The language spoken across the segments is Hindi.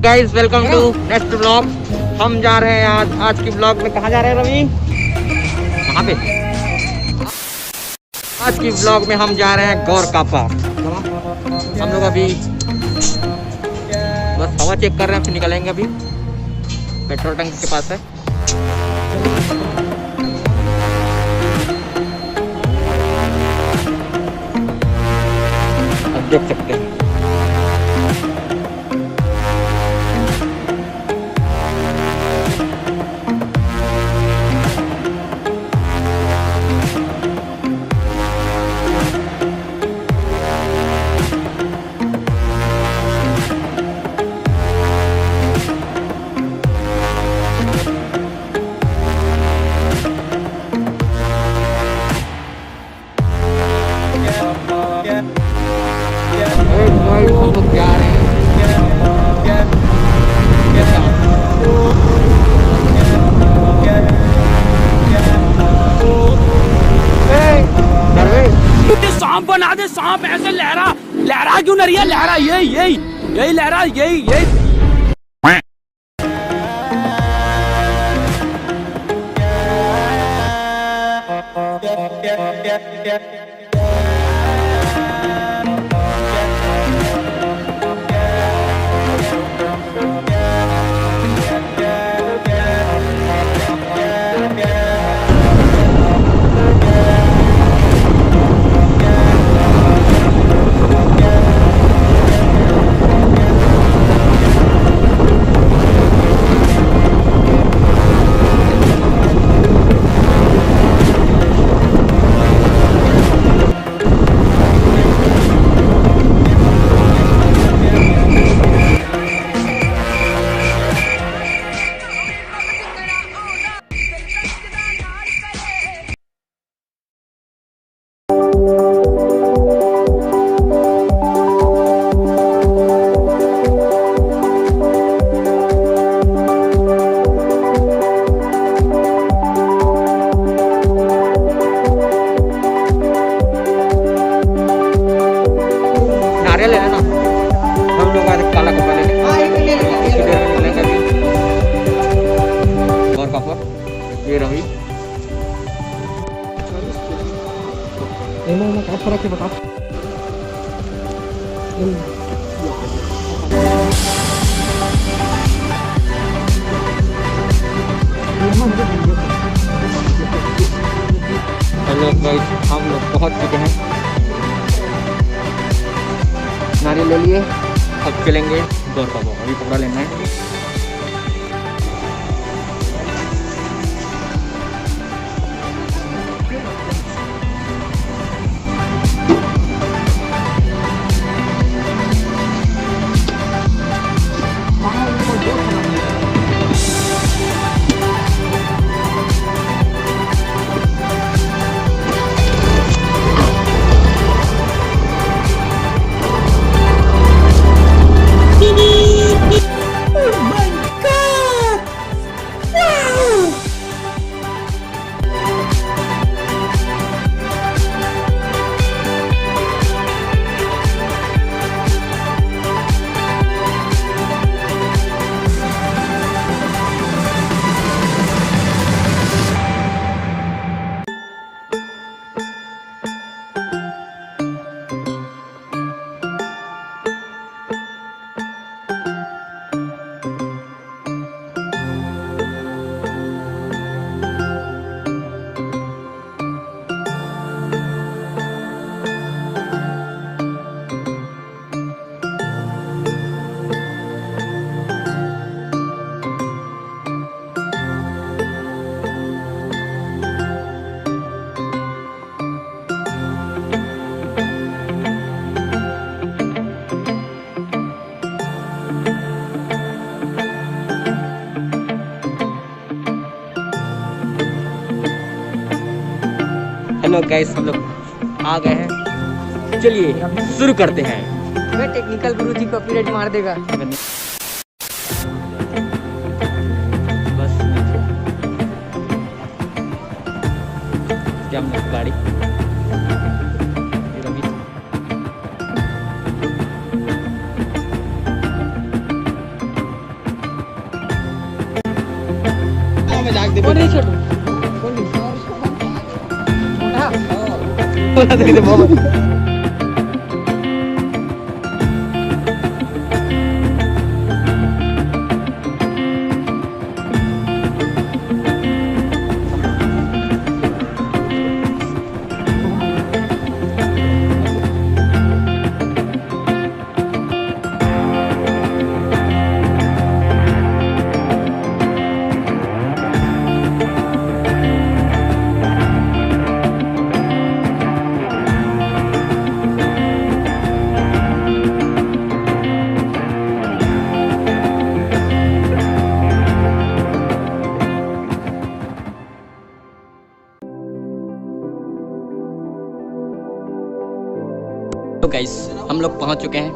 Guys welcome to next blog. हम जा रहे हैं आज की ब्लॉग में। कहाँ जा रहे हैं रवि? कहाँ पे? आज की ब्लॉग में हम जा रहे हैं गौरकांपा। हम लोग अभी बस हवा चेक कर रहे हैं, फिर निकलेंगे। अभी पेट्रोल टंकी के पास है। अब देख सकते हैं हम लोग जा रहे हैं। सांप बना दे, सांप ऐसे लहरा लहरा क्यों नहीं है? लहरा यही यही यही लहरा यही यही। नारियल ले लेना। हम लोग आज काला कपड़ा ले लेंगे। गौरकांपा ये रवि। क्या फर्क है बता। हेलो गाइस, हम लोग पहुंच चुके हैं। नारियल ले लिए, अब चलेंगे गौरकांपा। अभी कपड़ा लेना है। हेलो गाइस, हम लोग आ गए हैं। चलिए शुरू करते हैं। टेक्निकल गुरुजी कॉपीराइट मार देगा। बस जम गाड़ी मजाक दे कौन है छोटू? कौन है? बोला तो किसे बाबा तो गाइस हम लोग पहुंच चुके हैं।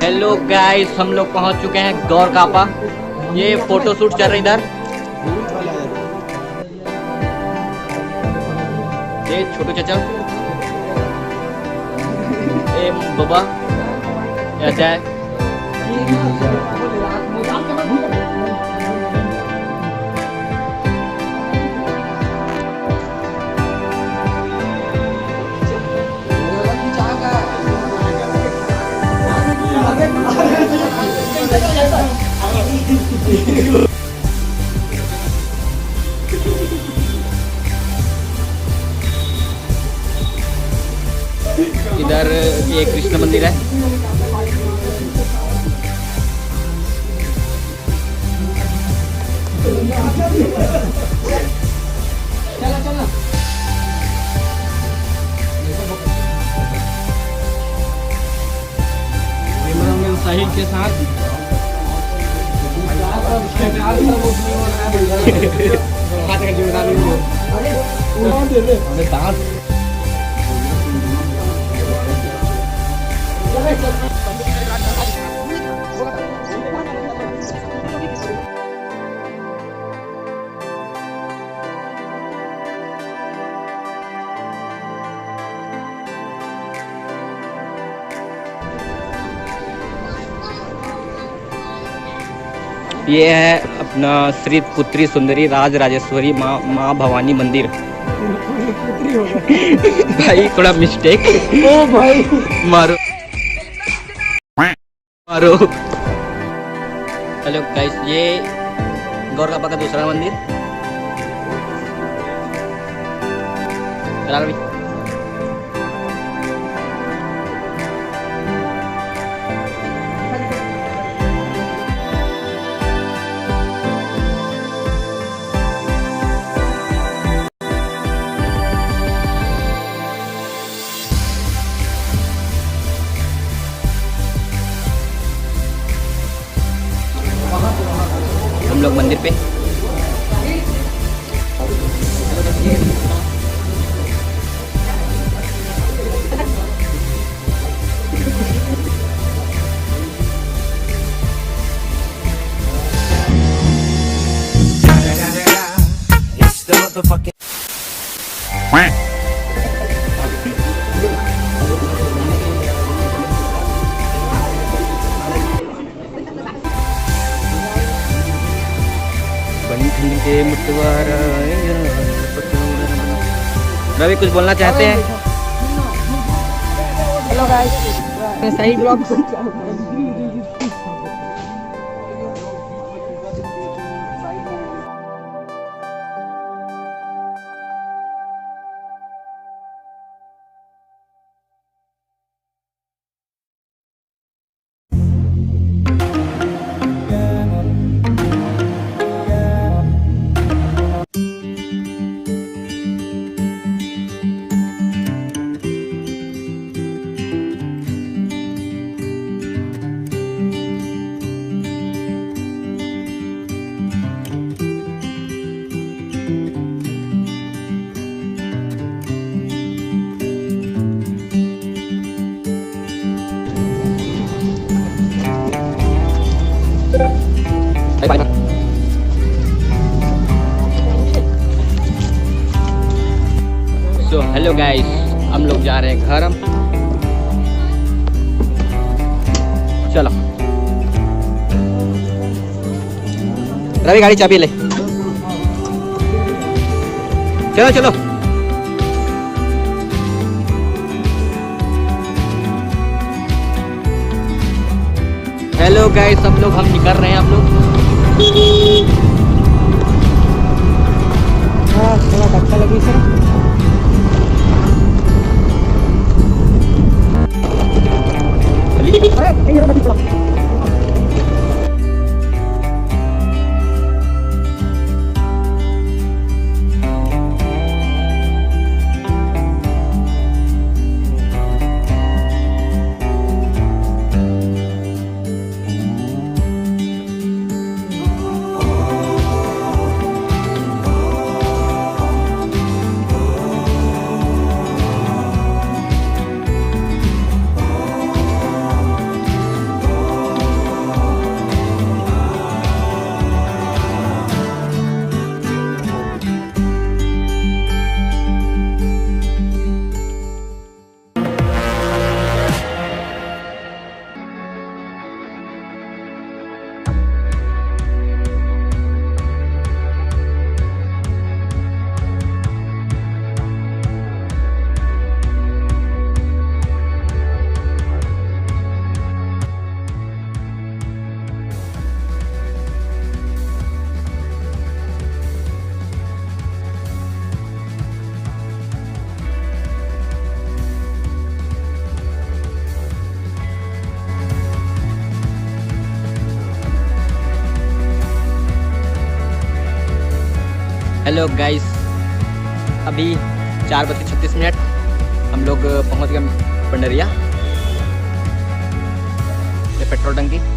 हेलो गाइस, हम लोग पहुंच चुके हैं गौरकांपा। ये फोटो शूट चल रहा है इधर। ये छोटू चाचा, ये बाबा, ये अजय, इधर ये कृष्ण मंदिर है। चला चला। साहिल के साथ ये है अपना श्री पुत्री सुंदरी राज राजेश्वरी माँ भवानी मंदिर। भाई थोड़ा मिस्टेक। ओ भाई मारो मारो। हेलो गाइस, ये गौरकांपा का दूसरा मंदिर। चला रवि। हम लोग मंदिर पे। रवि कुछ बोलना चाहते हैं? हेलो गाइस, मैं साहिल ब्लॉग। हेलो गाइस, हम लोग जा रहे हैं घर। हम चलो रवि गाड़ी चाबी ले। चलो चलो। हेलो गाइस, हम निकल रहे हैं। हम लोग हाँ थोड़ा धक्का लगी सर। हेलो गाइस, अभी 4:36 हम लोग पहुंच गए पंडरिया। ये पेट्रोल टंकी।